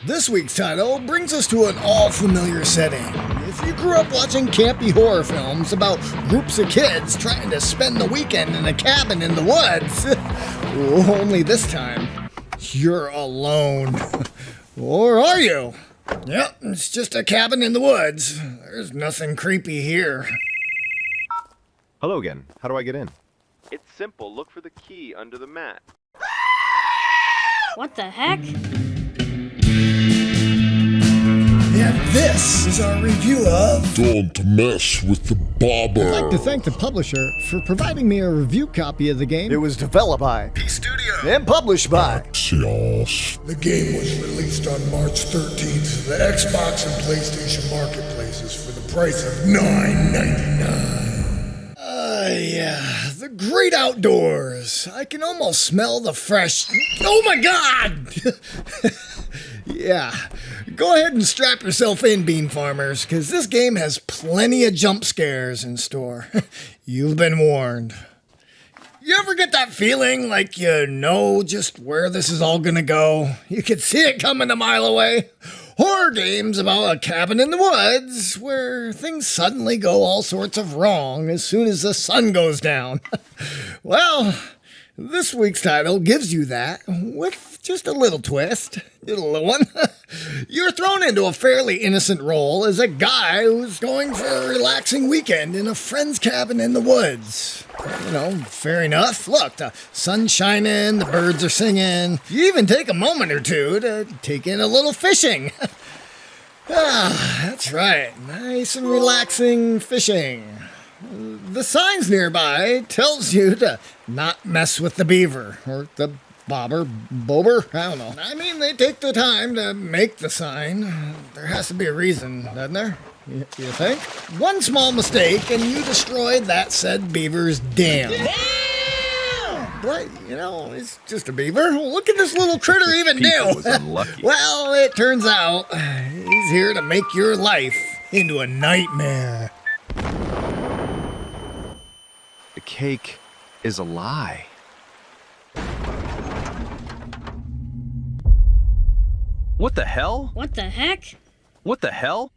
This week's title brings us to an all-familiar setting. If you grew up watching campy horror films about groups of kids trying to spend the weekend in a cabin in the woods, only this time, you're alone. Or are you? Yep, it's just a cabin in the woods. There's nothing creepy here. Hello again. How do I get in? It's simple. Look for the key under the mat. What the heck? And this is our review of Don't Mess with the Bobber. I'd like to thank the publisher for providing me a review copy of the game. It was developed by Studio and published by Yes. The game was released on March 13th to the Xbox and PlayStation marketplaces for the price of $9.99. Yeah, the great outdoors. I can almost smell the fresh... Oh my God! Yeah, go ahead and strap yourself in, bean farmers, because this game has plenty of jump scares in store. You've been warned. You ever get that feeling like you know just where this is all gonna go? You could see it coming a mile away. Horror games about a cabin in the woods where things suddenly go all sorts of wrong as soon as the sun goes down. Well, this week's title gives you that with just a little twist. Little one. You're thrown into a fairly innocent role as a guy who's going for a relaxing weekend in a friend's cabin in the woods. You know, fair enough. Look, the sun's shining, the birds are singing. You even take a moment or two to take in a little fishing. That's right. Nice and relaxing fishing. The signs nearby tells you to not mess with the beaver, or the bober, I don't know. I mean, they take the time to make the sign. There has to be a reason, doesn't there? You think? One small mistake and you destroyed that said beaver's dam. But, you know, it's just a beaver. What can this little critter even do? Was unlucky. Well, it turns out he's here to make your life into a nightmare. The cake is a lie. What the hell? What the heck? What the hell?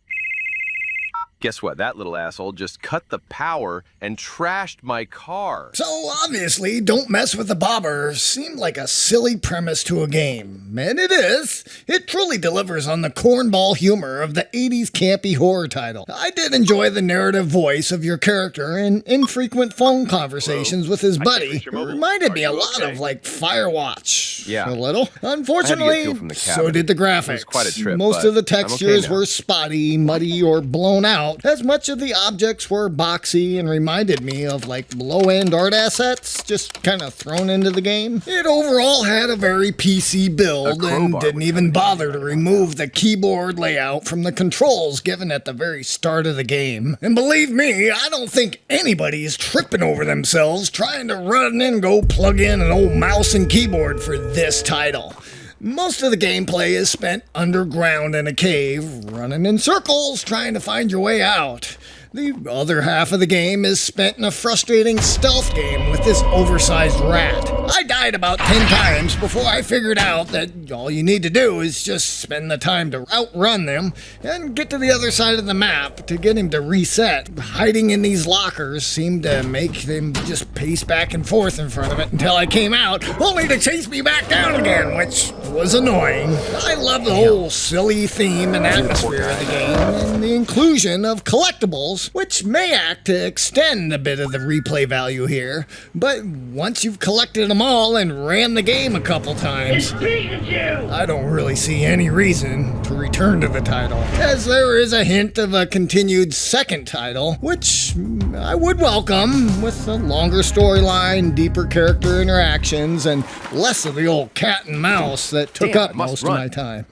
Guess what? That little asshole just cut the power and trashed my car. So obviously, Don't Mess with the Bobber seemed like a silly premise to a game. And it is. It truly delivers on the cornball humor of the 80s campy horror title. I did enjoy the narrative voice of your character and infrequent phone conversations with his buddy. It reminded me a lot of like Firewatch. Yeah. A little. Unfortunately, fuel from the cabin. so did the graphics. It was quite a trip, Most but of the I'm okay textures now. were spotty, muddy, or blown out, as much of the objects were boxy and reminded me of like low-end art assets just kind of thrown into the game. It overall had a very PC build and didn't even bother to remove the keyboard layout from the controls given at the very start of the game. And believe me, I don't think anybody is tripping over themselves trying to run and go plug in an old mouse and keyboard for this title. Most of the gameplay is spent underground in a cave, running in circles, trying to find your way out. The other half of the game is spent in a frustrating stealth game with this oversized rat. I died about 10 times before I figured out that all you need to do is just spend the time to outrun them and get to the other side of the map to get him to reset. Hiding in these lockers seemed to make them just pace back and forth in front of it until I came out, only to chase me back down again, which was annoying. I love the whole silly theme and atmosphere of the game and the inclusion of collectibles, which may act to extend a bit of the replay value here, but once you've collected them all and ran the game a couple times, I don't really see any reason to return to the title, as there is a hint of a continued second title, which I would welcome, with a longer storyline, deeper character interactions, and less of the old cat and mouse that took up most of my time.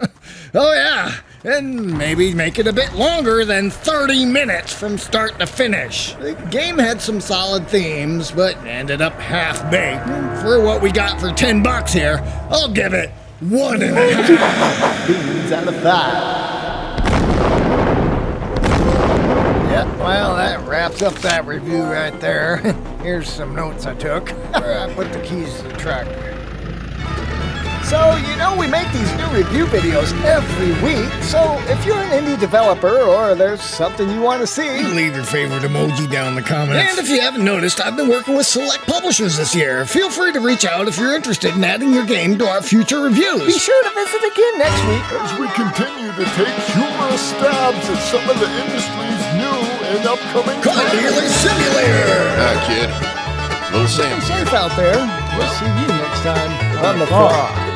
Oh yeah, and maybe make it a bit longer than 30 minutes from start to finish. The game had some solid themes, but ended up half-baked. For what we got for $10 here, I'll give it 1.5 beans out of 5. Yep, well, that wraps up that review right there. Here's some notes I took. Where I put the keys to the tractor. So, you know, we make these new review videos every week. So, if you're an indie developer or there's something you want to see, Leave your favorite emoji down in the comments. And if you haven't noticed, I've been working with select publishers this year. Feel free to reach out if you're interested in adding your game to our future be reviews. sure to visit again next week. As we continue to take humorous stabs at some of the industry's new and upcoming Car Dealer Simulator! Ah, kid. Little Sam Stay here. safe out there. We'll see you next time on the farm.